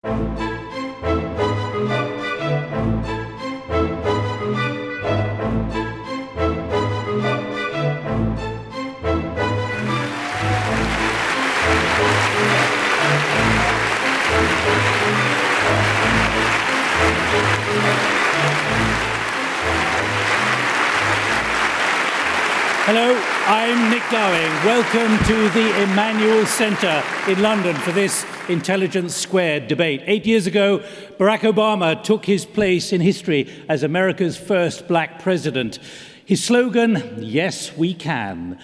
Hello, I'm Nick Gowing. Welcome to the Emmanuel Centre in London for this Intelligence Squared debate. 8 years ago, Barack Obama took his place in history as America's first black president. His slogan, "Yes, we can."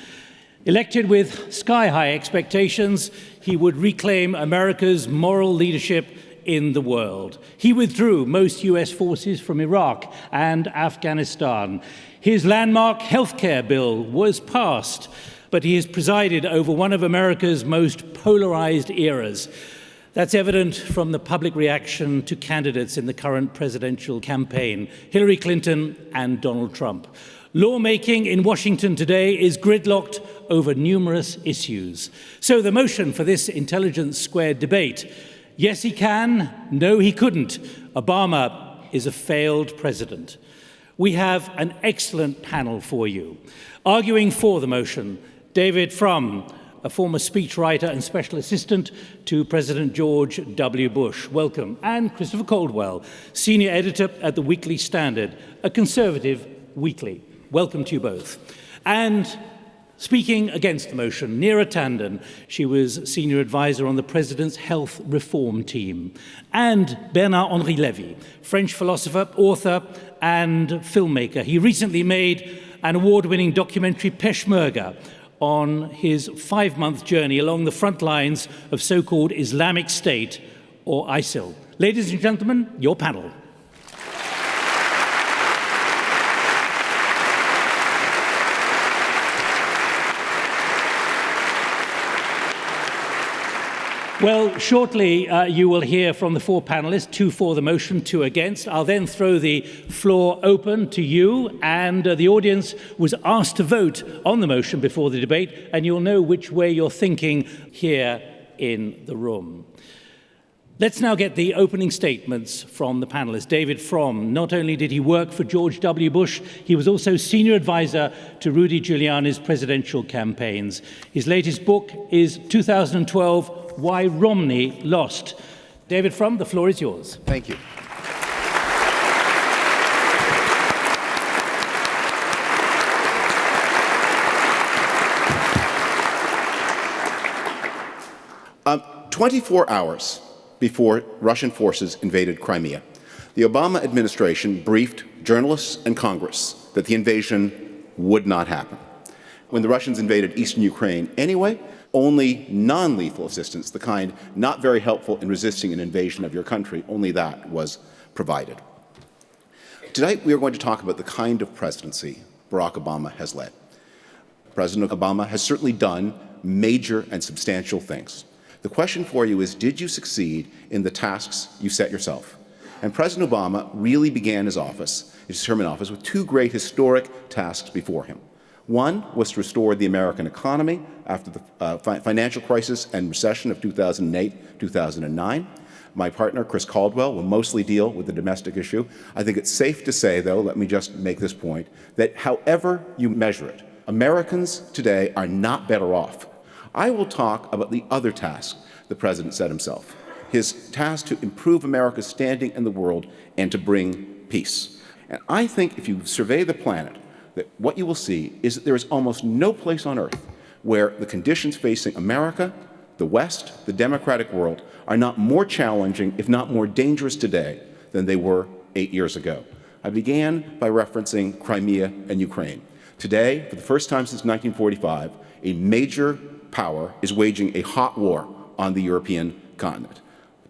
Elected with sky-high expectations, he would reclaim America's moral leadership in the world. He withdrew most US forces from Iraq and Afghanistan. His landmark healthcare bill was passed, but he has presided over one of America's most polarized eras. That's evident from the public reaction to candidates in the current presidential campaign, Hillary Clinton and Donald Trump. Lawmaking in Washington today is gridlocked over numerous issues. So the motion for this Intelligence Squared debate: yes, he can. No, he couldn't. Obama is a failed president. We have an excellent panel for you. Arguing for the motion, David Frum, a former speechwriter and special assistant to President George W. Bush. Welcome. And Christopher Caldwell, senior editor at the Weekly Standard, a conservative weekly. Welcome to you both. And speaking against the motion, Neera Tanden. She was senior advisor on the President's health reform team. And Bernard-Henri Levy, French philosopher, author, and filmmaker. He recently made an award-winning documentary, Peshmerga, on his 5-month journey along the front lines of so-called Islamic State, or ISIL. Ladies and gentlemen, your panel. Well, shortly you will hear from the four panelists, 2 for the motion, 2 against. I'll then throw the floor open to you, and the audience was asked to vote on the motion before the debate, and you'll know which way you're thinking here in the room. Let's now get the opening statements from the panelists. David Frum, not only did he work for George W. Bush, he was also senior advisor to Rudy Giuliani's presidential campaigns. His latest book is 2012, Why Romney Lost. David Frum, the floor is yours. Thank you. Um, 24 hours before Russian forces invaded Crimea, the Obama administration briefed journalists and Congress that the invasion would not happen. When the Russians invaded eastern Ukraine anyway, only non-lethal assistance, the kind not very helpful in resisting an invasion of your country, only that was provided. Tonight, we are going to talk about the kind of presidency Barack Obama has led. President Obama has certainly done major and substantial things. The question for you is, did you succeed in the tasks you set yourself? And President Obama really began his term in office, with 2 great historic tasks before him. One was to restore the American economy after the financial crisis and recession of 2008, 2009. My partner, Chris Caldwell, will mostly deal with the domestic issue. I think it's safe to say, though, let me just make this point, that however you measure it, Americans today are not better off. I will talk about the other task the President set himself, his task to improve America's standing in the world and to bring peace. And I think if you survey the planet, that what you will see is that there is almost no place on earth where the conditions facing America, the West, the democratic world are not more challenging, if not more dangerous today than they were 8 years ago. I began by referencing Crimea and Ukraine. Today, for the first time since 1945, a major power is waging a hot war on the European continent.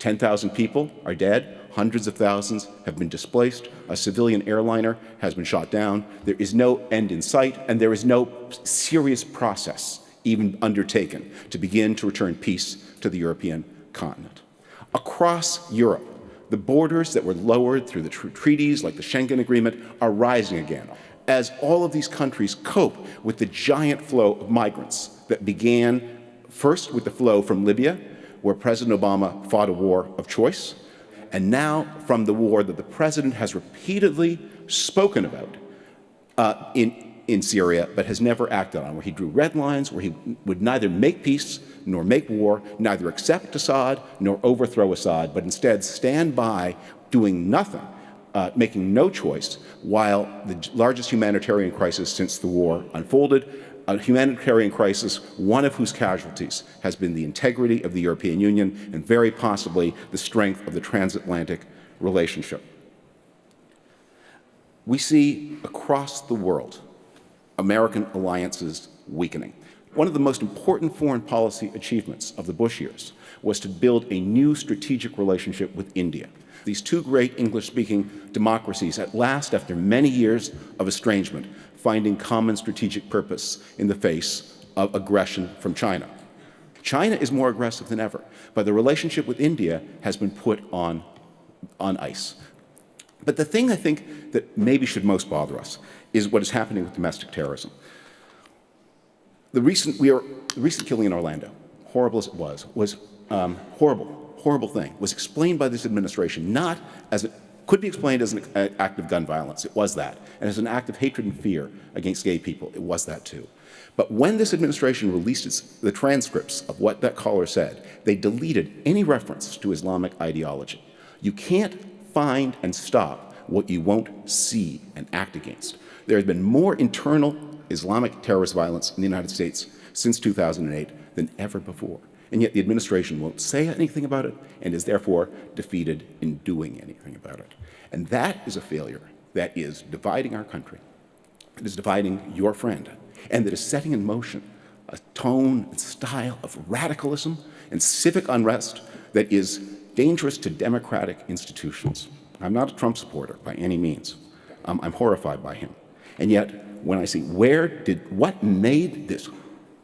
10,000 people are dead. Hundreds of thousands have been displaced. A civilian airliner has been shot down. There is no end in sight, and there is no serious process even undertaken to begin to return peace to the European continent. Across Europe, the borders that were lowered through the treaties like the Schengen Agreement are rising again, as all of these countries cope with the giant flow of migrants that began first with the flow from Libya, where President Obama fought a war of choice, and now from the war that the president has repeatedly spoken about in Syria, but has never acted on, where he drew red lines, where he would neither make peace nor make war, neither accept Assad nor overthrow Assad, but instead stand by doing nothing, making no choice, while the largest humanitarian crisis since the war unfolded, a humanitarian crisis, one of whose casualties has been the integrity of the European Union and very possibly the strength of the transatlantic relationship. We see across the world American alliances weakening. One of the most important foreign policy achievements of the Bush years was to build a new strategic relationship with India. These two great English-speaking democracies, at last, after many years of estrangement, finding common strategic purpose in the face of aggression from China. China is more aggressive than ever, but the relationship with India has been put on ice. But the thing I think that maybe should most bother us is what is happening with domestic terrorism. The recent killing in Orlando, horrible as it was horrible thing, was explained by this administration not as could be explained as an act of gun violence. It was that. And as an act of hatred and fear against gay people. It was that too. But when this administration released the transcripts of what that caller said, they deleted any reference to Islamic ideology. You can't find and stop what you won't see and act against. There has been more internal Islamic terrorist violence in the United States since 2008 than ever before. And yet the administration won't say anything about it and is therefore defeated in doing anything about it. And that is a failure that is dividing our country, that is dividing your friend, and that is setting in motion a tone and style of radicalism and civic unrest that is dangerous to democratic institutions. I'm not a Trump supporter by any means. I'm horrified by him. And yet, when I see what made this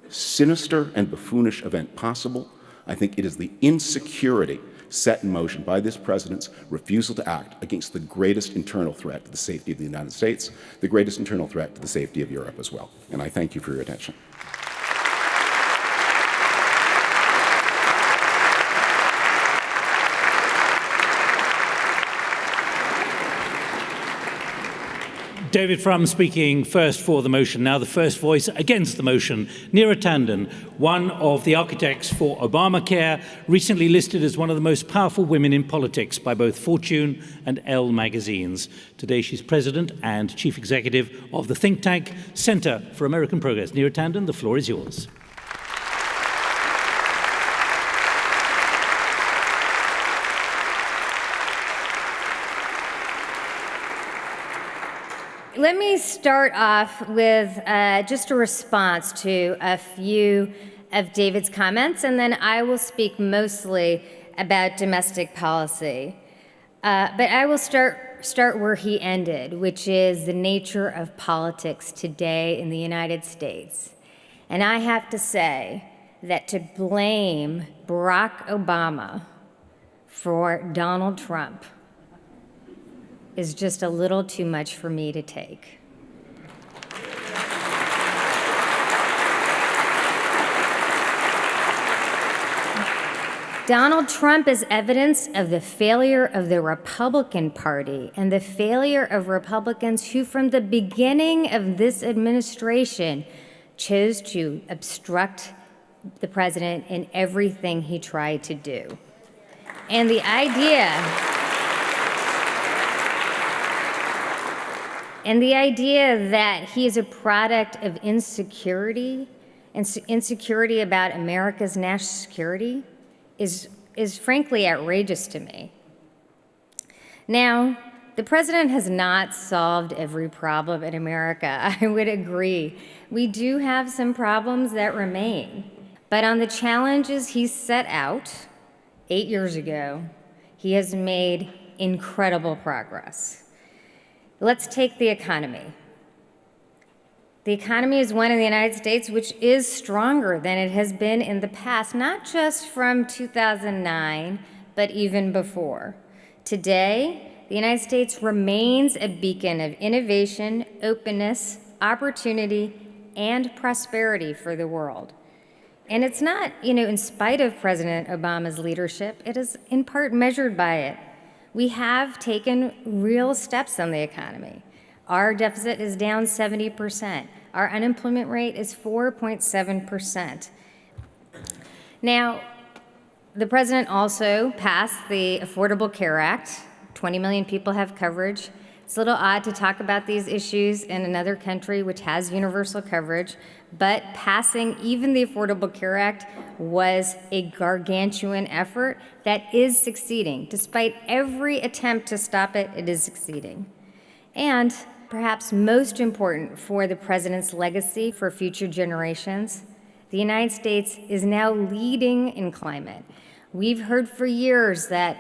sinister and buffoonish event possible, I think it is the insecurity set in motion by this president's refusal to act against the greatest internal threat to the safety of the United States, the greatest internal threat to the safety of Europe as well. And I thank you for your attention. David Frum speaking first for the motion. Now the first voice against the motion, Neera Tanden, one of the architects for Obamacare, recently listed as one of the most powerful women in politics by both Fortune and Elle magazines. Today she's president and chief executive of the think tank Center for American Progress. Neera Tanden, the floor is yours. Let me start off with just a response to a few of David's comments, and then I will speak mostly about domestic policy. But I will start where he ended, which is the nature of politics today in the United States. And I have to say that to blame Barack Obama for Donald Trump is just a little too much for me to take. Donald Trump is evidence of the failure of the Republican Party and the failure of Republicans who, from the beginning of this administration, chose to obstruct the president in everything he tried to do. And the idea that he is a product of insecurity, and insecurity about America's national security, is frankly outrageous to me. Now, the president has not solved every problem in America. I would agree. We do have some problems that remain. But on the challenges he set out 8 years ago, he has made incredible progress. Let's take the economy. The economy is one in the United States which is stronger than it has been in the past, not just from 2009, but even before. Today, the United States remains a beacon of innovation, openness, opportunity, and prosperity for the world. And it's not, in spite of President Obama's leadership, it is in part measured by it. We have taken real steps on the economy. Our deficit is down 70%. Our unemployment rate is 4.7%. Now, the president also passed the Affordable Care Act. 20 million people have coverage. It's a little odd to talk about these issues in another country which has universal coverage, but passing even the Affordable Care Act was a gargantuan effort that is succeeding. Despite every attempt to stop it, it is succeeding. And perhaps most important for the president's legacy for future generations, the United States is now leading in climate. We've heard for years that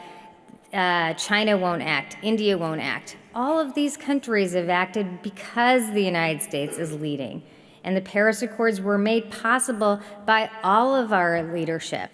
China won't act, India won't act. All of these countries have acted because the United States is leading. And the Paris Accords were made possible by all of our leadership.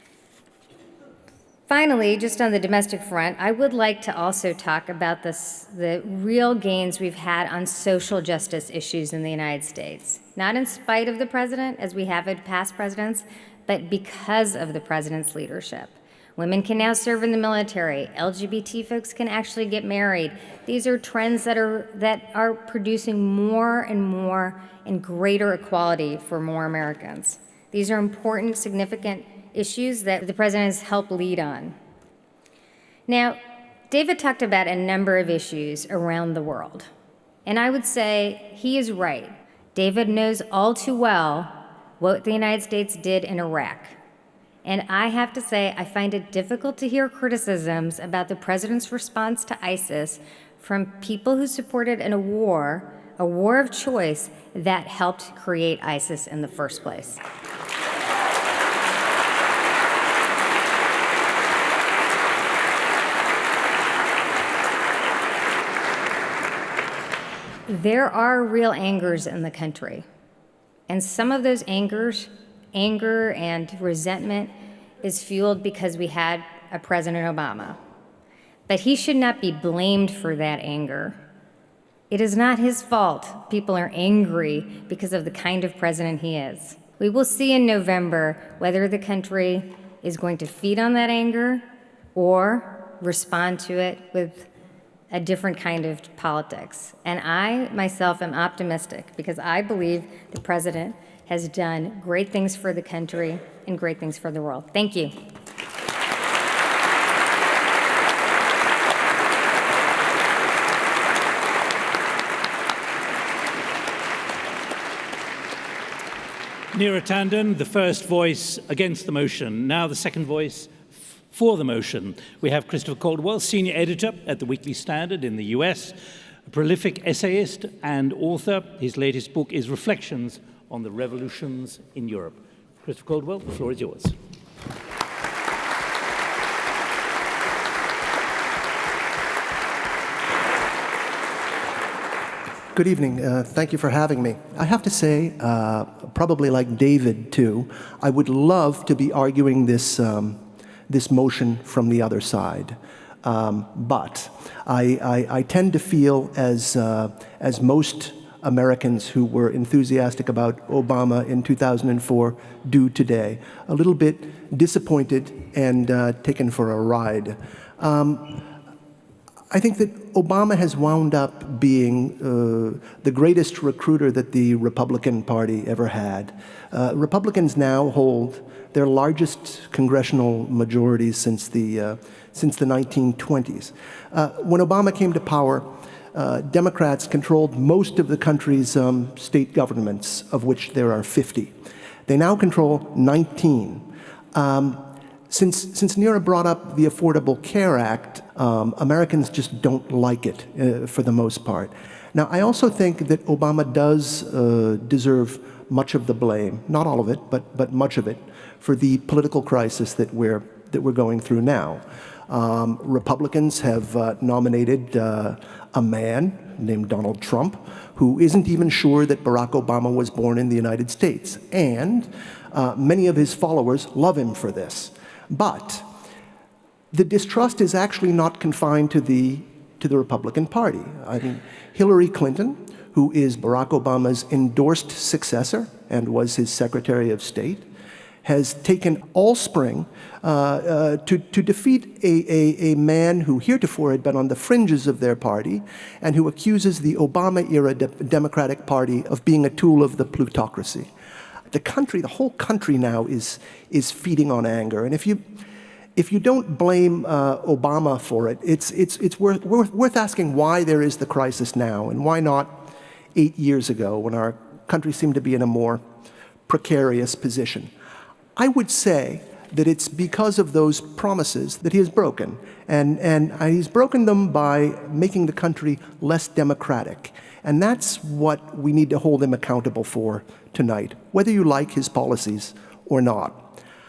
Finally, just on the domestic front, I would like to also talk about the real gains we've had on social justice issues in the United States. Not in spite of the president, as we have had past presidents, but because of the president's leadership. Women can now serve in the military. LGBT folks can actually get married. These are trends that are producing more and more and greater equality for more Americans. These are important, significant issues that the president has helped lead on. Now, David talked about a number of issues around the world. And I would say he is right. David knows all too well what the United States did in Iraq. And I have to say, I find it difficult to hear criticisms about the president's response to ISIS from people who supported a war of choice that helped create ISIS in the first place. There are real angers in the country. And some of those anger and resentment is fueled because we had a President Obama. But he should not be blamed for that anger. It is not his fault people are angry because of the kind of president he is. We will see in November whether the country is going to feed on that anger or respond to it with a different kind of politics. And I, myself, am optimistic because I believe the president has done great things for the country and great things for the world. Thank you. Neera Tanden, the first voice against the motion. Now the second voice for the motion. We have Christopher Caldwell, senior editor at the Weekly Standard in the US, a prolific essayist and author. His latest book is Reflections on the Revolutions in Europe. Christopher Caldwell, the floor is yours. Good evening. Thank you for having me. I have to say, probably like David too, I would love to be arguing this motion from the other side. But I tend to feel, as most Americans who were enthusiastic about Obama in 2004 do today, a little bit disappointed and taken for a ride. I think that Obama has wound up being the greatest recruiter that the Republican Party ever had. Republicans now hold their largest congressional majorities since the 1920s. When Obama came to power, Democrats controlled most of the country's state governments, of which there are 50. They now control 19. Since Neera brought up the Affordable Care Act, Americans just don't like it for the most part. Now, I also think that Obama does deserve much of the blame, not all of it, but much of it, for the political crisis that we're going through now. Republicans have nominated a man named Donald Trump, who isn't even sure that Barack Obama was born in the United States, and many of his followers love him for this. But the distrust is actually not confined to the Republican Party. I mean, Hillary Clinton, who is Barack Obama's endorsed successor and was his Secretary of State, has taken all spring to defeat a man who heretofore had been on the fringes of their party and who accuses the Obama-era Democratic Party of being a tool of the plutocracy. The whole country now is feeding on anger. And if you don't blame Obama for it, it's worth asking why there is the crisis now and why not 8 years ago when our country seemed to be in a more precarious position. I would say that it's because of those promises that he has broken. And he's broken them by making the country less democratic. And that's what we need to hold him accountable for tonight, whether you like his policies or not.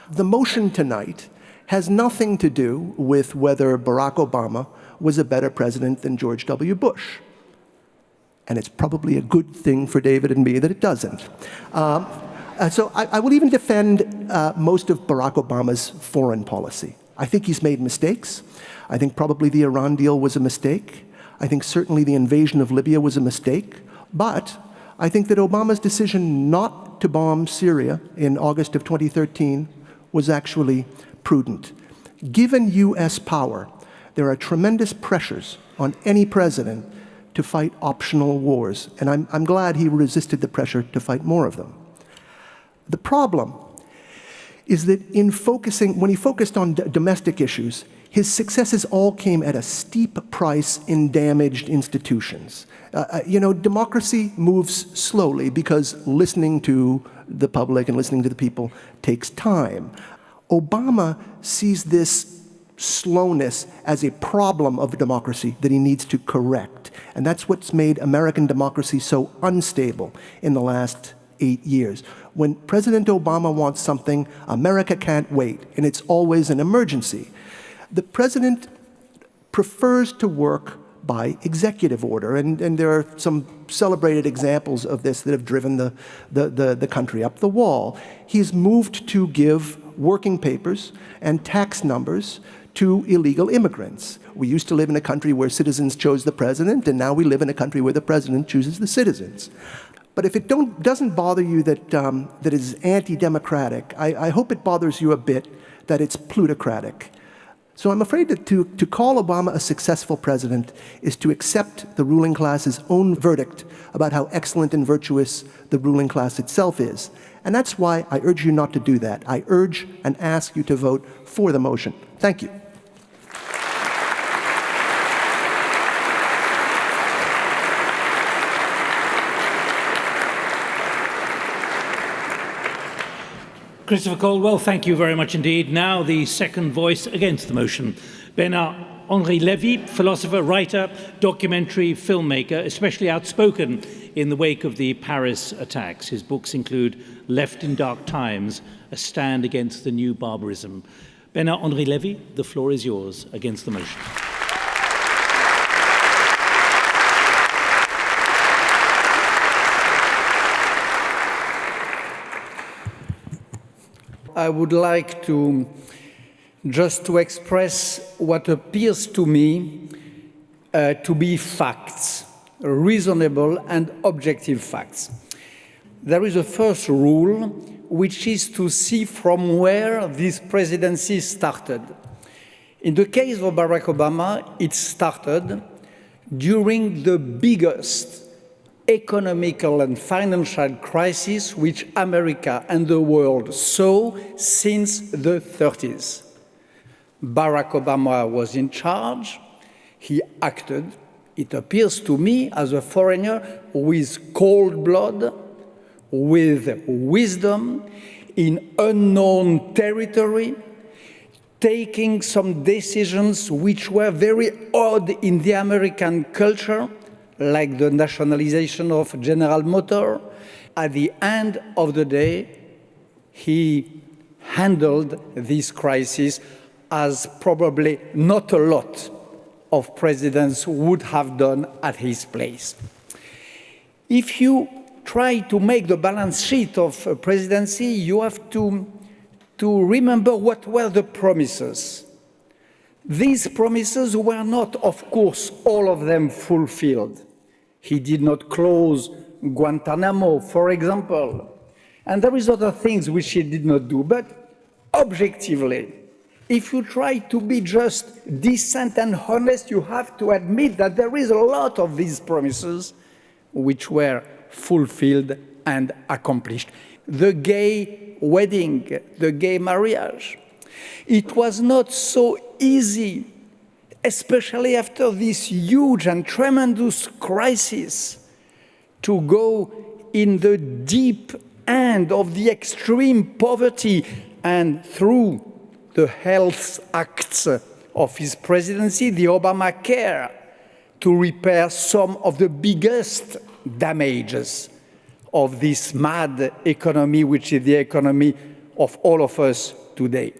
The motion tonight has nothing to do with whether Barack Obama was a better president than George W. Bush. And it's probably a good thing for David and me that it doesn't. So I will even defend most of Barack Obama's foreign policy. I think he's made mistakes. I think probably the Iran deal was a mistake. I think certainly the invasion of Libya was a mistake. But I think that Obama's decision not to bomb Syria in August of 2013 was actually prudent. Given U.S. power, there are tremendous pressures on any president to fight optional wars. And I'm glad he resisted the pressure to fight more of them. The problem is that when he focused on domestic issues, his successes all came at a steep price in damaged institutions. Democracy moves slowly because listening to the public and listening to the people takes time. Obama sees this slowness as a problem of democracy that he needs to correct. And that's what's made American democracy so unstable in the last 8 years. When President Obama wants something, America can't wait, and it's always an emergency. The president prefers to work by executive order, and there are some celebrated examples of this that have driven the country up the wall. He's moved to give working papers and tax numbers to illegal immigrants. We used to live in a country where citizens chose the president, and now we live in a country where the president chooses the citizens. But if it doesn't bother you that it is anti-democratic, I hope it bothers you a bit that it's plutocratic. So I'm afraid that to call Obama a successful president is to accept the ruling class's own verdict about how excellent and virtuous the ruling class itself is. And that's why I urge you not to do that. I urge and ask you to vote for the motion. Thank you. Christopher Caldwell, thank you very much indeed. Now the second voice against the motion. Bernard-Henri Lévy, philosopher, writer, documentary filmmaker, especially outspoken in the wake of the Paris attacks. His books include Left in Dark Times, A Stand Against the New Barbarism. Bernard-Henri Lévy, the floor is yours against the motion. I would like to express what appears to me to be facts, reasonable and objective facts. There is a first rule, which is to see from where this presidency started. In the case of Barack Obama, it started during the biggest economical and financial crisis which America and the world saw since the 30s. Barack Obama was in charge. He acted, it appears to me, as a foreigner with cold blood, with wisdom, in unknown territory, taking some decisions which were very odd in the American culture, like the nationalization of General Motors. At the end of the day, he handled this crisis as probably not a lot of presidents would have done at his place. If you try to make the balance sheet of a presidency, you have to remember what were the promises. These promises were not, of course, all of them fulfilled. He did not close Guantanamo, for example. And there is other things which he did not do. But objectively, if you try to be just decent and honest, you have to admit that there is a lot of these promises which were fulfilled and accomplished. The gay wedding, the gay marriage. It was not so easy, especially after this huge and tremendous crisis, to go in the deep end of the extreme poverty and through the health acts of his presidency, the Obamacare, to repair some of the biggest damages of this mad economy, which is the economy of all of us today.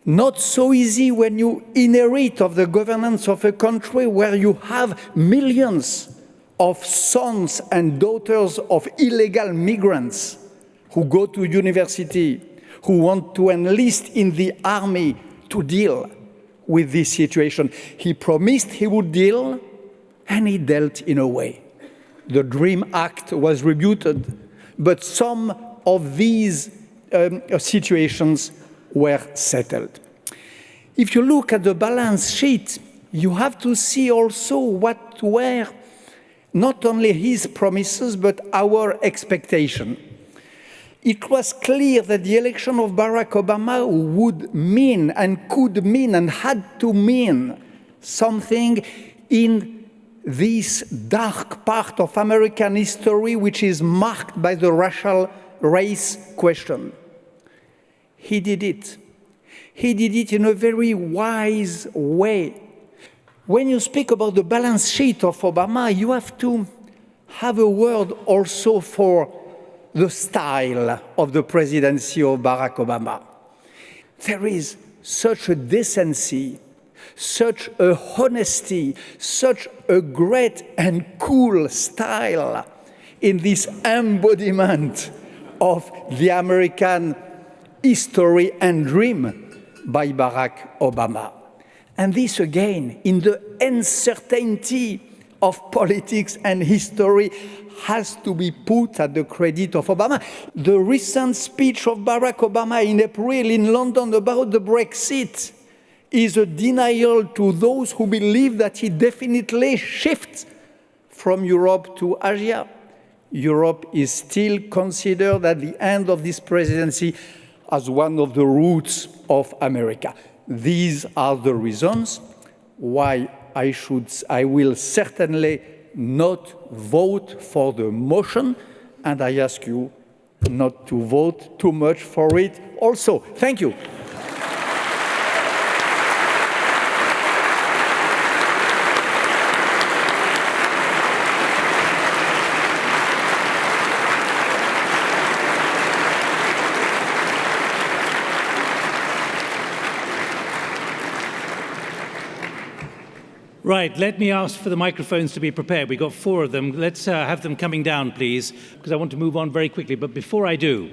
Not so easy when you inherit of the governance of a country where you have millions of sons and daughters of illegal migrants who go to university, who want to enlist in the army to deal with this situation. He promised he would deal, and he dealt in a way. The DREAM Act was rebutted, but some of these situations were settled. If you look at the balance sheet, you have to see also what were not only his promises, but our expectation. It was clear that the election of Barack Obama would mean and could mean and had to mean something in this dark part of American history which is marked by the racial race question. He did it. He did it in a very wise way. When you speak about the balance sheet of Obama, you have to have a word also for the style of the presidency of Barack Obama. There is such a decency, such a honesty, such a great and cool style in this embodiment of the American history and dream by Barack Obama. And this again, in the uncertainty of politics and history, has to be put at the credit of Obama. The recent speech of Barack Obama in April in London about the Brexit is a denial to those who believe that he definitely shifts from Europe to Asia. Europe is still considered at the end of this presidency as one of the roots of America. These are the reasons why I will certainly not vote for the motion, and I ask you not to vote too much for it also. Thank you. Right, let me ask for the microphones to be prepared. We've got 4 of them. Let's have them coming down, please, because I want to move on very quickly. But before I do,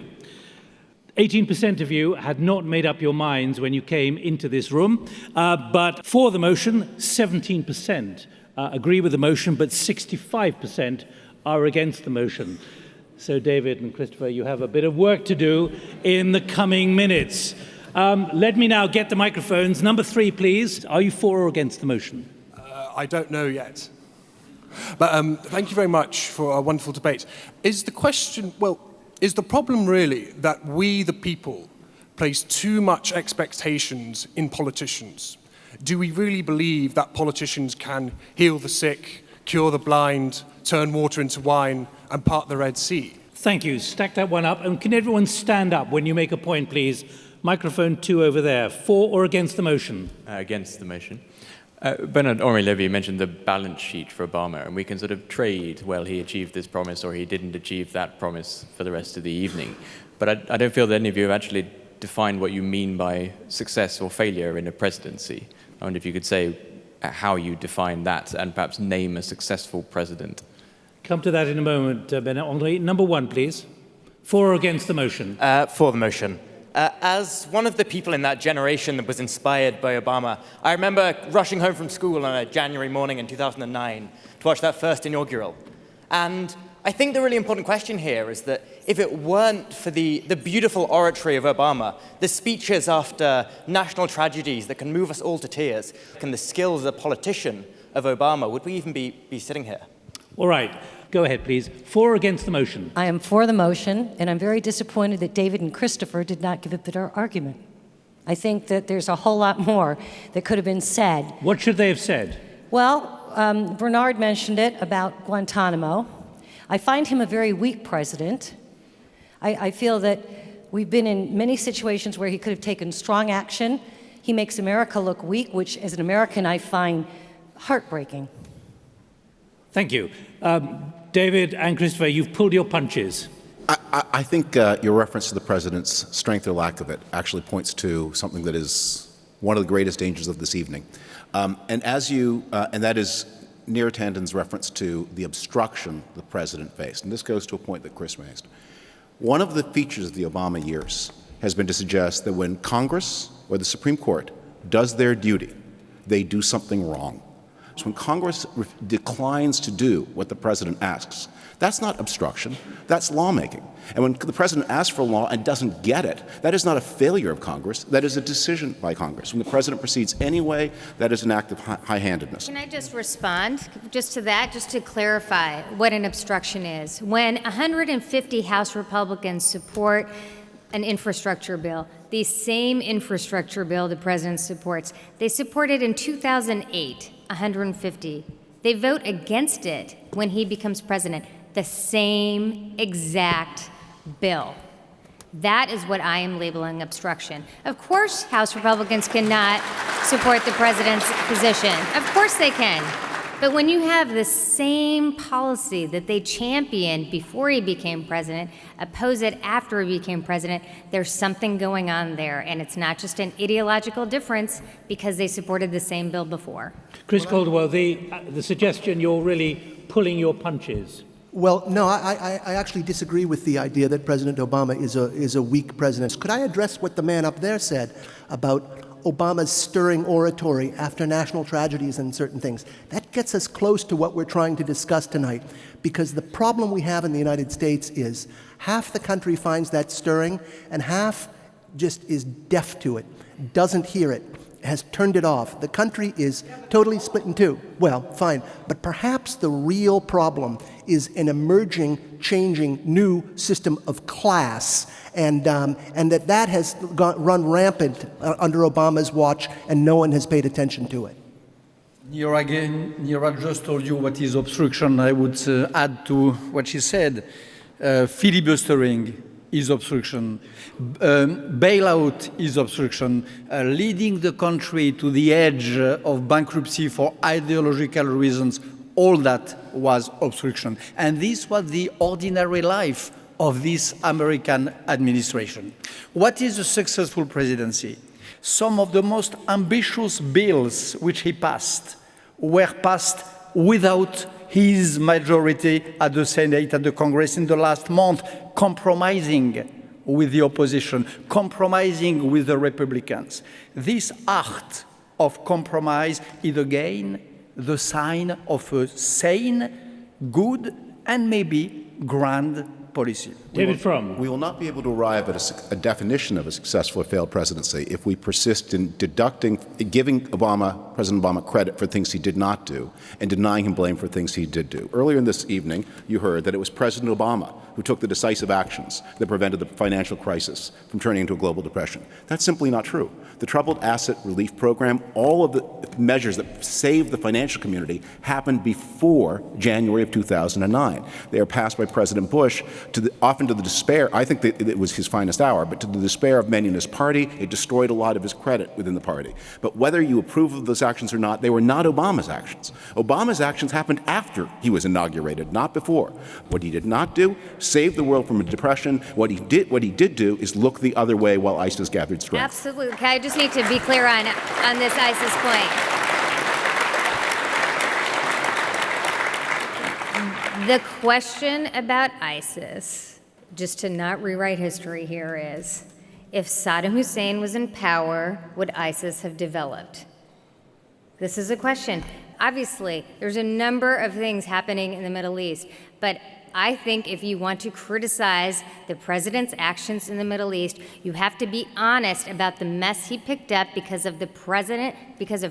18% of you had not made up your minds when you came into this room, but for the motion, 17% agree with the motion, but 65% are against the motion. So David and Christopher, you have a bit of work to do in the coming minutes. Let me now get the microphones. Number 3, please. Are you for or against the motion? I don't know yet. But thank you very much for a wonderful debate. Is the problem really that we, the people, place too much expectations in politicians? Do we really believe that politicians can heal the sick, cure the blind, turn water into wine, and part the Red Sea? Thank you. Stack that one up. And can everyone stand up when you make a point, please? Microphone 2 over there. For or against the motion? Against the motion. Bernard-Henri mentioned the balance sheet for Obama, and we can sort of trade, well, he achieved this promise or he didn't achieve that promise for the rest of the evening. But I don't feel that any of you have actually defined what you mean by success or failure in a presidency. I wonder if you could say how you define that and perhaps name a successful president. Come to that in a moment, Bernard-Henri. Number 1, please. For or against the motion? For the motion. As one of the people in that generation that was inspired by Obama, I remember rushing home from school on a January morning in 2009 to watch that first inaugural. And I think the really important question here is that if it weren't for the beautiful oratory of Obama, the speeches after national tragedies that can move us all to tears, and the skills as a politician of Obama, would we even be sitting here? All right. Go ahead, please. For or against the motion? I am for the motion, and I'm very disappointed that David and Christopher did not give a better argument. I think that there's a whole lot more that could have been said. What should they have said? Well, Bernard mentioned it about Guantanamo. I find him a very weak president. I feel that we've been in many situations where he could have taken strong action. He makes America look weak, which as an American I find heartbreaking. Thank you. David and Christopher, you've pulled your punches. I think your reference to the president's strength or lack of it actually points to something that is one of the greatest dangers of this evening. And that is Neera Tanden's reference to the obstruction the president faced. And this goes to a point that Chris raised. One of the features of the Obama years has been to suggest that when Congress or the Supreme Court does their duty, they do something wrong. So when Congress declines to do what the president asks, that's not obstruction, that's lawmaking. And when the president asks for a law and doesn't get it, that is not a failure of Congress, that is a decision by Congress. When the president proceeds anyway, that is an act of high-handedness. Can I just respond just to that, just to clarify what an obstruction is? When 150 House Republicans support an infrastructure bill, the same infrastructure bill the president supports, they supported in 2008, 150. They vote against it when he becomes president. The same exact bill. That is what I am labeling obstruction. Of course, House Republicans cannot support the president's position. Of course they can. But when you have the same policy that they championed before he became president, oppose it after he became president, there's something going on there. And it's not just an ideological difference because they supported the same bill before. Chris Caldwell, the suggestion you're really pulling your punches. Well, no, I actually disagree with the idea that President Obama is a weak president. Could I address what the man up there said about Obama's stirring oratory after national tragedies and certain things? That gets us close to what we're trying to discuss tonight, because the problem we have in the United States is half the country finds that stirring and half just is deaf to it, doesn't hear it, has turned it off. The country is totally split in two. Well, fine. But perhaps the real problem is an emerging, changing, new system of class, and that has run rampant under Obama's watch, and no one has paid attention to it. Neera just told you what is obstruction. I would add to what she said. Filibustering is obstruction. Bailout is obstruction. Leading the country to the edge of bankruptcy for ideological reasons, all that was obstruction. And this was the ordinary life of this American administration. What is a successful presidency? Some of the most ambitious bills which he passed were passed without his majority at the Senate, at the Congress in the last month, compromising with the opposition, compromising with the Republicans. This art of compromise is again the sign of a sane, good, and maybe grand policy. David Frum. We will not be able to arrive at a definition of a successful or failed presidency if we persist in giving President Obama credit for things he did not do and denying him blame for things he did do. Earlier in this evening, you heard that it was President Obama who took the decisive actions that prevented the financial crisis from turning into a global depression. That's simply not true. The Troubled Asset Relief Program, all of the measures that saved the financial community happened before January of 2009. They are passed by President Bush, often to the despair. I think that it was his finest hour, but to the despair of many in his party, it destroyed a lot of his credit within the party. But whether you approve of those actions or not, they were not Obama's actions. Obama's actions happened after he was inaugurated, not before. What he did not do, save the world from a depression. What he did do is look the other way while ISIS gathered strength. Absolutely. Okay, I just need to be clear on this ISIS point. The question about ISIS, just to not rewrite history here, is if Saddam Hussein was in power, would ISIS have developed? This is a question. Obviously, there's a number of things happening in the Middle East, but I think if you want to criticize the president's actions in the Middle East, you have to be honest about the mess he picked up because of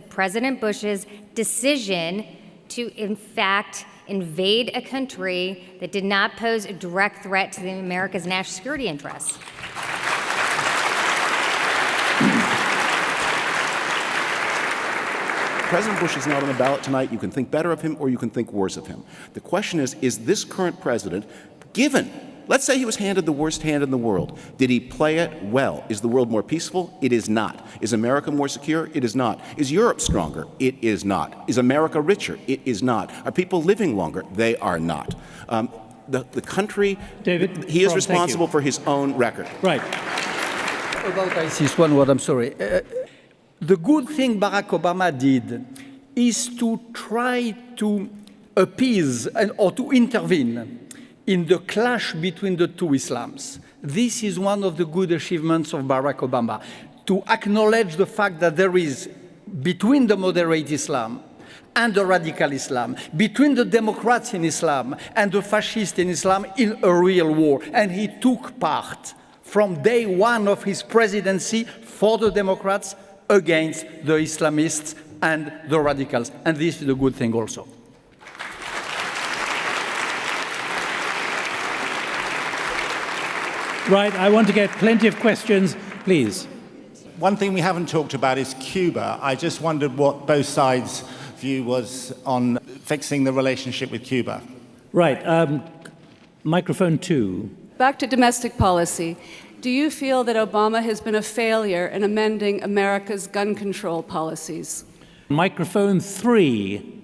President Bush's decision to, in fact, invade a country that did not pose a direct threat to America's national security interests. President Bush is not on the ballot tonight. You can think better of him or you can think worse of him. The question is this current president, given, let's say he was handed the worst hand in the world, did he play it well? Is the world more peaceful? It is not. Is America more secure? It is not. Is Europe stronger? It is not. Is America richer? It is not. Are people living longer? They are not. The country, David, he is responsible for his own record. Right. About ISIS, one word, I'm sorry. The good thing Barack Obama did is to try to appease or to intervene in the clash between the two Islams. This is one of the good achievements of Barack Obama, to acknowledge the fact that there is, between the moderate Islam and the radical Islam, between the Democrats in Islam and the fascists in Islam, in a real war. And he took part from day one of his presidency for the Democrats against the Islamists and the radicals. And this is a good thing also. Right, I want to get plenty of questions, please. One thing we haven't talked about is Cuba. I just wondered what both sides' view was on fixing the relationship with Cuba. Right, microphone 2. Back to domestic policy. Do you feel that Obama has been a failure in amending America's gun control policies? Microphone 3.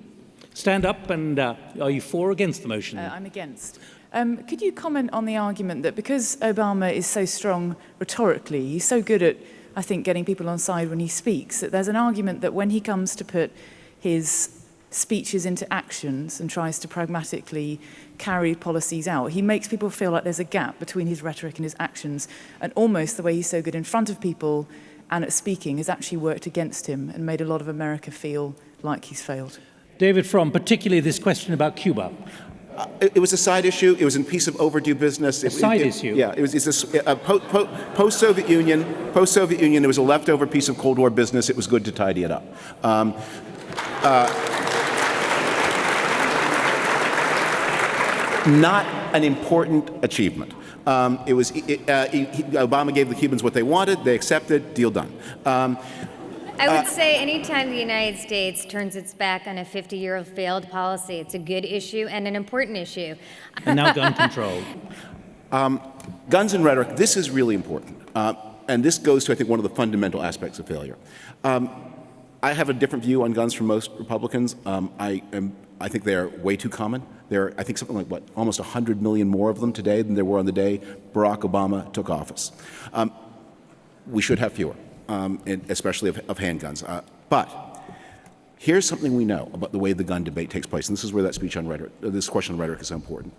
Stand up and are you for or against the motion? I'm against. Could you comment on the argument that because Obama is so strong rhetorically, he's so good at, I think, getting people on side when he speaks, that there's an argument that when he comes to put his speeches into actions and tries to pragmatically carry policies out, he makes people feel like there's a gap between his rhetoric and his actions, and almost the way he's so good in front of people and at speaking has actually worked against him and made a lot of America feel like he's failed. David Fromm, particularly this question about Cuba. It was a side issue. It was a piece of overdue business. Side issue? Yeah, it's a post-Soviet Union. Post-Soviet Union, it was a leftover piece of Cold War business. It was good to tidy it up. Not an important achievement. Obama gave the Cubans what they wanted. They accepted. Deal done. I would say anytime the United States turns its back on a 50-year failed policy, it's a good issue and an important issue. And now gun control. Guns and rhetoric, this is really important. And this goes to, I think, one of the fundamental aspects of failure. I have a different view on guns from most Republicans. I think they are way too common. There are, I think, something like, almost 100 million more of them today than there were on the day Barack Obama took office. We should have fewer. Especially of handguns. But here's something we know about the way the gun debate takes place, and this is where that speech on rhetoric, this question on rhetoric is so important.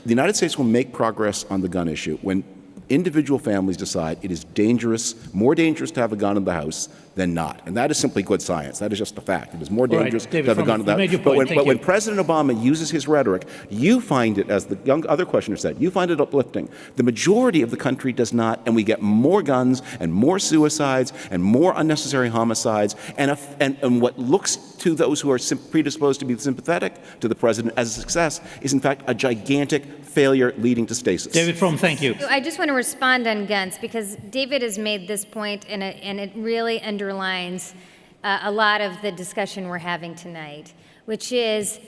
The United States will make progress on the gun issue when individual families decide it is dangerous, more dangerous to have a gun in the house than not. And that is simply good science. That is just a fact. It is more dangerous to have a gun in the house. But when President Obama uses his rhetoric, you find it, as the other questioner said, you find it uplifting. The majority of the country does not, and we get more guns and more suicides and more unnecessary homicides. And what looks to those who are predisposed to be sympathetic to the president as a success is, in fact, a gigantic failure leading to stasis. David Fromm, thank you. I just want to respond on guns because David has made this point and it really underlines a lot of the discussion we're having tonight, which is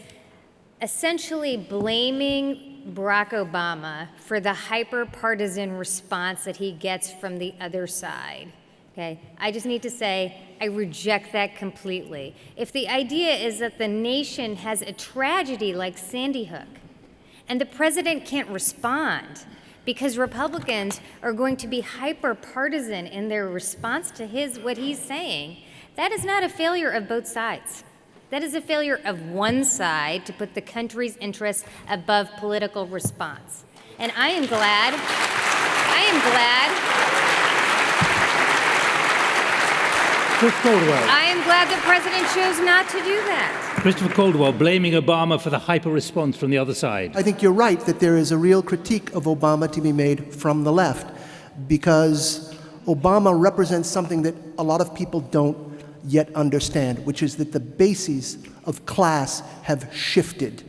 essentially blaming Barack Obama for the hyper-partisan response that he gets from the other side. Okay, I just need to say I reject that completely. If the idea is that the nation has a tragedy like Sandy Hook and the president can't respond because Republicans are going to be hyper-partisan in their response to what he's saying, that is not a failure of both sides. That is a failure of one side to put the country's interests above political response. And I am glad Chris Caldwell. I am glad the president chose not to do that. Christopher Caldwell blaming Obama for the hyper-response from the other side. I think you're right that there is a real critique of Obama to be made from the left, because Obama represents something that a lot of people don't yet understand, which is that the bases of class have shifted.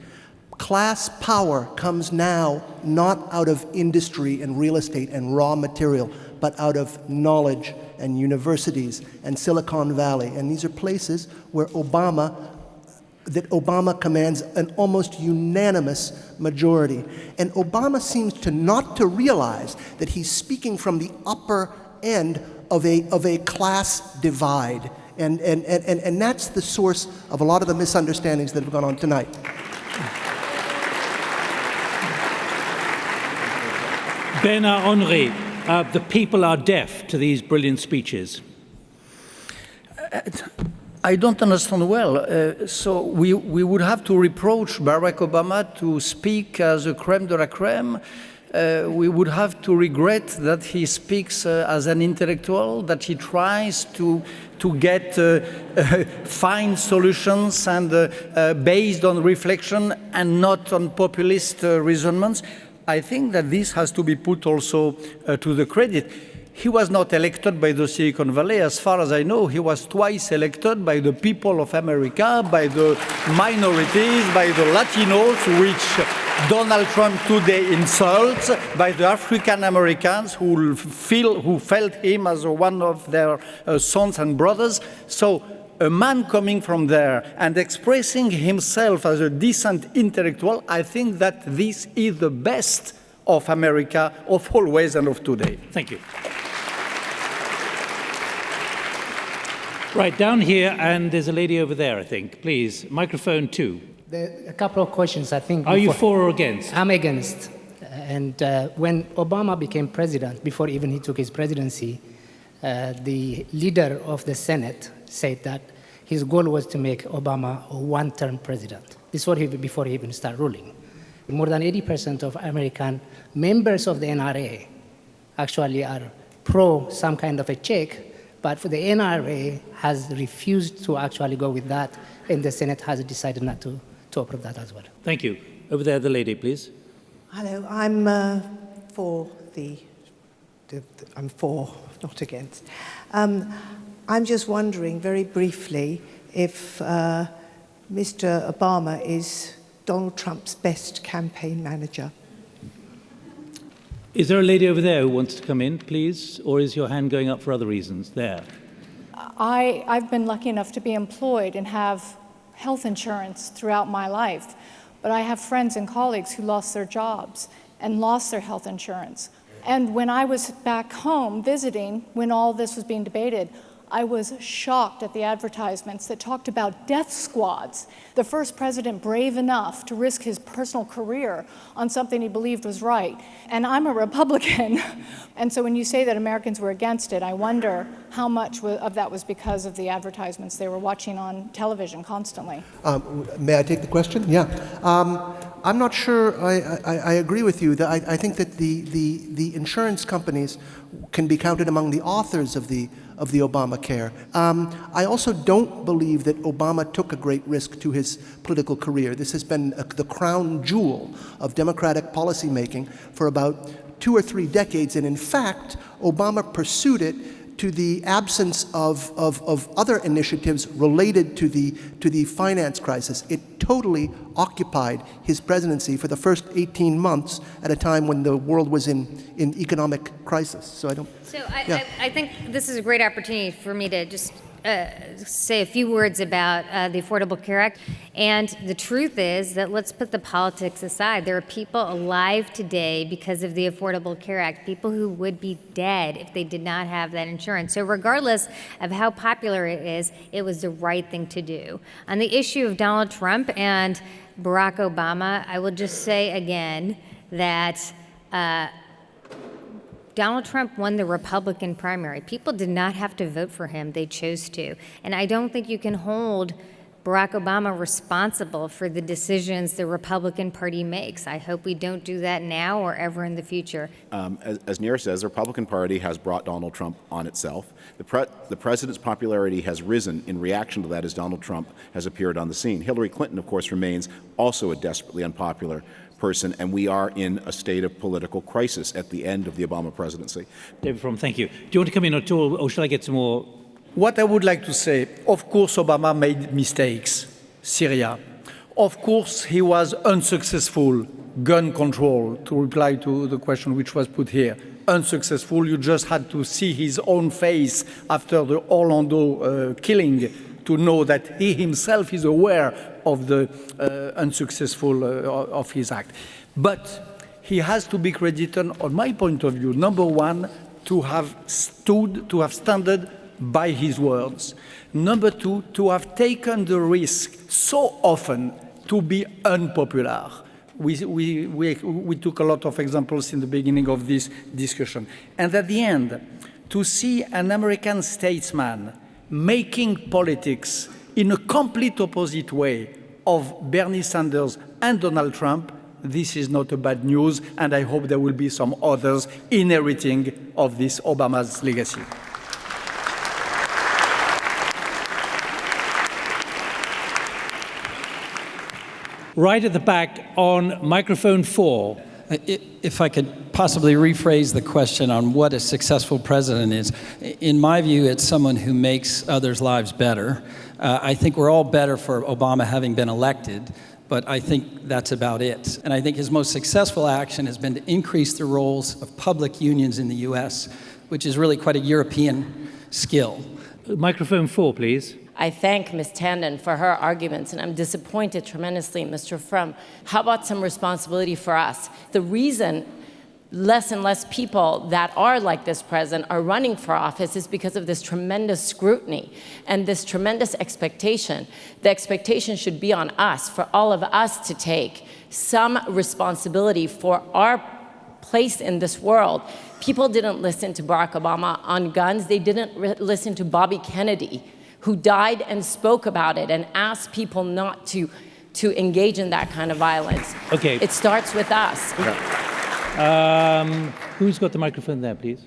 Class power comes now not out of industry and real estate and raw material, but out of knowledge and universities and Silicon Valley. And these are places where Obama commands an almost unanimous majority. And Obama seems to not to realize that he's speaking from the upper end of a class divide. And that's the source of a lot of the misunderstandings that have gone on tonight. Bernard-Henri, the people are deaf to these brilliant speeches. I don't understand well. So we would have to reproach Barack Obama to speak as a crème de la crème. We would have to regret that he speaks as an intellectual, that he tries to get fine solutions and based on reflection and not on populist reasonments. I think that this has to be put also to the credit. He was not elected by the Silicon Valley. As far as I know, he was twice elected by the people of America, by the minorities, by the Latinos, which Donald Trump today insults, by the African Americans who felt him as one of their sons and brothers. So a man coming from there and expressing himself as a decent intellectual, I think that this is the best of America, of always and of today. Thank you. Right, down here, and there's a lady over there, I think. Please, microphone 2. A couple of questions, I think. Are you for or against? I'm against. And when Obama became president, before even he took his presidency, the leader of the Senate said that his goal was to make Obama a one-term president. This was before he even started ruling. More than 80% of American members of the NRA actually are pro some kind of a check, but for the NRA has refused to actually go with that, and the Senate has decided not to approve that as well. Thank you. Over there, the lady, please. Hello, I'm for, not against. I'm just wondering very briefly if Mr. Obama is Donald Trump's best campaign manager. Is there a lady over there who wants to come in, please? Or is your hand going up for other reasons? There. I've been lucky enough to be employed and have health insurance throughout my life. But I have friends and colleagues who lost their jobs and lost their health insurance. And when I was back home visiting, when all this was being debated, I was shocked at the advertisements that talked about death squads. The first president brave enough to risk his personal career on something he believed was right. And I'm a Republican. And so when you say that Americans were against it, I wonder how much of that was because of the advertisements they were watching on television constantly. May I take the question? Yeah. I'm not sure I agree with you. I think that the insurance companies can be counted among the authors of the Obamacare. I also don't believe that Obama took a great risk to his political career. This has been the crown jewel of Democratic policymaking for about 2 or 3 decades, and in fact, Obama pursued it to the absence of other initiatives related to the finance crisis. It totally occupied his presidency for the first 18 months at a time when the world was in economic crisis. So I don't. So I think this is a great opportunity for me to just say a few words about the Affordable Care Act. And the truth is that let's put the politics aside. There are people alive today because of the Affordable Care Act, people who would be dead if they did not have that insurance. So regardless of how popular it is, it was the right thing to do. On the issue of Donald Trump and Barack Obama, I will just say again that Donald Trump won the Republican primary. People did not have to vote for him. They chose to. And I don't think you can hold Barack Obama responsible for the decisions the Republican Party makes. I hope we don't do that now or ever in the future. As Neera says, the Republican Party has brought Donald Trump on itself. The president's popularity has risen in reaction to that as Donald Trump has appeared on the scene. Hillary Clinton, of course, remains also a desperately unpopular person, and we are in a state of political crisis at the end of the Obama presidency. David Fromm, thank you. Do you want to come in at all, or shall I get some more? What I would like to say, of course, Obama made mistakes. Syria. Of course, he was unsuccessful. Gun control, to reply to the question which was put here. Unsuccessful. You just had to see his own face after the Orlando killing to know that he himself is aware of the unsuccessful of his act. But he has to be credited, on my point of view, number one, to have stood by his words. Number two, to have taken the risk so often to be unpopular. We took a lot of examples in the beginning of this discussion. And at the end, to see an American statesman making politics in a complete opposite way of Bernie Sanders and Donald Trump, this is not a bad news, and I hope there will be some others inheriting of this Obama's legacy. Right at the back on microphone 4. If I could possibly rephrase the question on what a successful president is. In my view, it's someone who makes others' lives better. I think we're all better for Obama having been elected, but I think that's about it. And I think his most successful action has been to increase the roles of public unions in the U.S., which is really quite a European skill. Microphone 4, please. I thank Ms. Tanden for her arguments, and I'm disappointed tremendously, Mr. Fromm. How about some responsibility for us? The reason less and less people that are like this president are running for office is because of this tremendous scrutiny and this tremendous expectation. The expectation should be on us, for all of us to take some responsibility for our place in this world. People didn't listen to Barack Obama on guns. They didn't listen to Bobby Kennedy, who died and spoke about it and asked people not to engage in that kind of violence. Okay. It starts with us. Who's got the microphone there, please?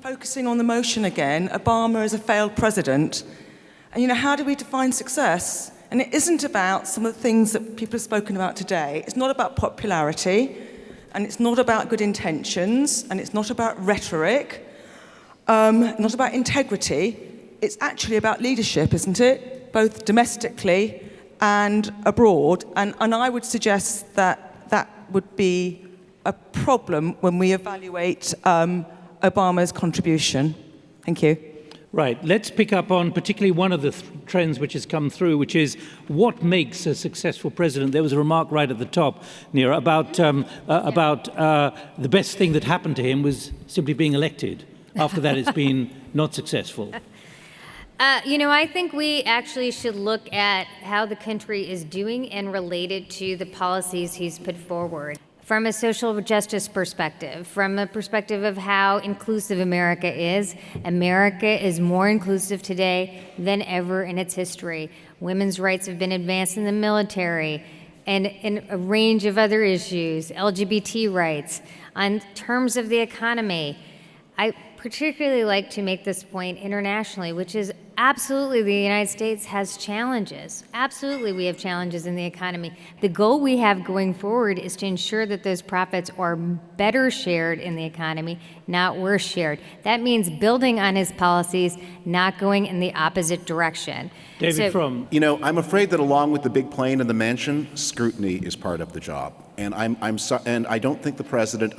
Focusing on the motion again, Obama is a failed president. And, how do we define success? And it isn't about some of the things that people have spoken about today. It's not about popularity, and it's not about good intentions, and it's not about rhetoric, not about integrity. It's actually about leadership, isn't it? Both domestically and abroad. And I would suggest that that would be a problem when we evaluate Obama's contribution. Thank you. Right. Let's pick up on particularly one of the trends which has come through, which is what makes a successful president. There was a remark right at the top, Neera, about the best thing that happened to him was simply being elected. After that, it's been not successful. I think we actually should look at how the country is doing and related to the policies he's put forward. From a social justice perspective, from a perspective of how inclusive America is more inclusive today than ever in its history. Women's rights have been advanced in the military and in a range of other issues, LGBT rights. On terms of the economy, I particularly like to make this point internationally, which is absolutely the United States has challenges. Absolutely we have challenges in the economy. The goal we have going forward is to ensure that those profits are better shared in the economy, not worse shared. That means building on his policies, not going in the opposite direction. David Fromm. I'm afraid that along with the big plane and the mansion, scrutiny is part of the job. And I don't think the president,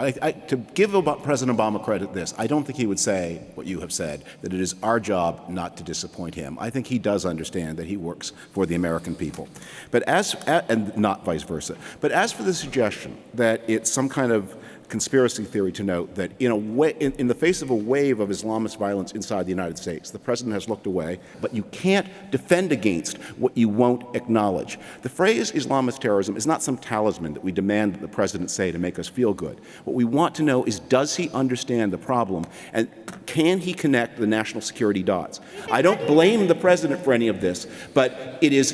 to give President Obama credit this, I don't think he would say what you have said, that it is our job not to disappoint him. I think he does understand that he works for the American people, and not vice versa. But as for the suggestion that it's some kind of conspiracy theory to note that in the face of a wave of Islamist violence inside the United States, the president has looked away, but you can't defend against what you won't acknowledge. The phrase Islamist terrorism is not some talisman that we demand that the president say to make us feel good. What we want to know is, does he understand the problem, and can he connect the national security dots? I don't blame the president for any of this, but it is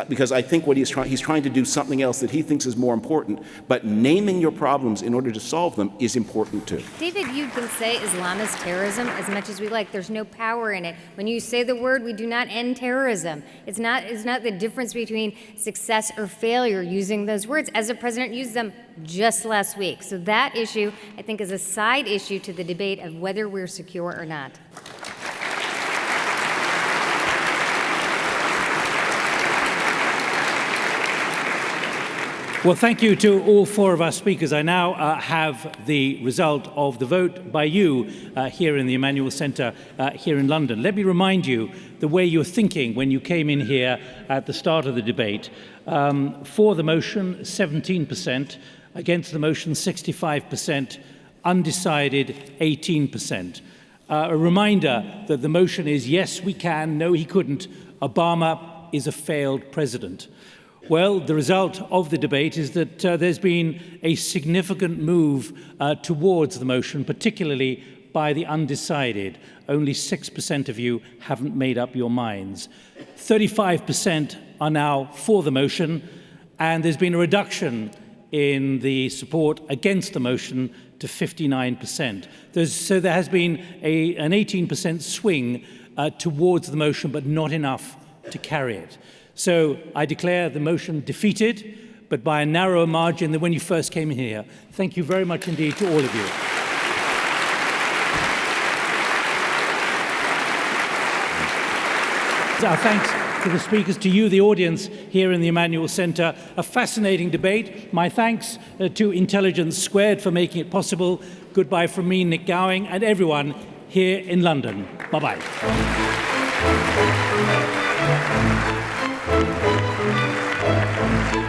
because I think what he's trying to do something else that he thinks is more important, but naming your problems in order to solve them is important too. David, you can say Islamist terrorism as much as we like. There's no power in it. When you say the word, we do not end terrorism. It's not the difference between success or failure using those words, as the president used them just last week. So that issue, I think, is a side issue to the debate of whether we're secure or not. Well, thank you to all four of our speakers. I now have the result of the vote by you here in the Emmanuel Centre here in London. Let me remind you the way you're thinking when you came in here at the start of the debate. For the motion, 17%, against the motion, 65%, undecided, 18%. A reminder that the motion is yes, we can, no, he couldn't. Obama is a failed president. Well, the result of the debate is that there's been a significant move towards the motion, particularly by the undecided. Only 6% of you haven't made up your minds. 35% are now for the motion, and there's been a reduction in the support against the motion to 59%. So there has been an 18% swing towards the motion, but not enough to carry it. So I declare the motion defeated, but by a narrower margin than when you first came in here. Thank you very much indeed to all of you. Our thanks to the speakers, to you, the audience here in the Emmanuel Centre. A fascinating debate. My thanks to Intelligence Squared for making it possible. Goodbye from me, Nick Gowing, and everyone here in London. Bye-bye. Thank you.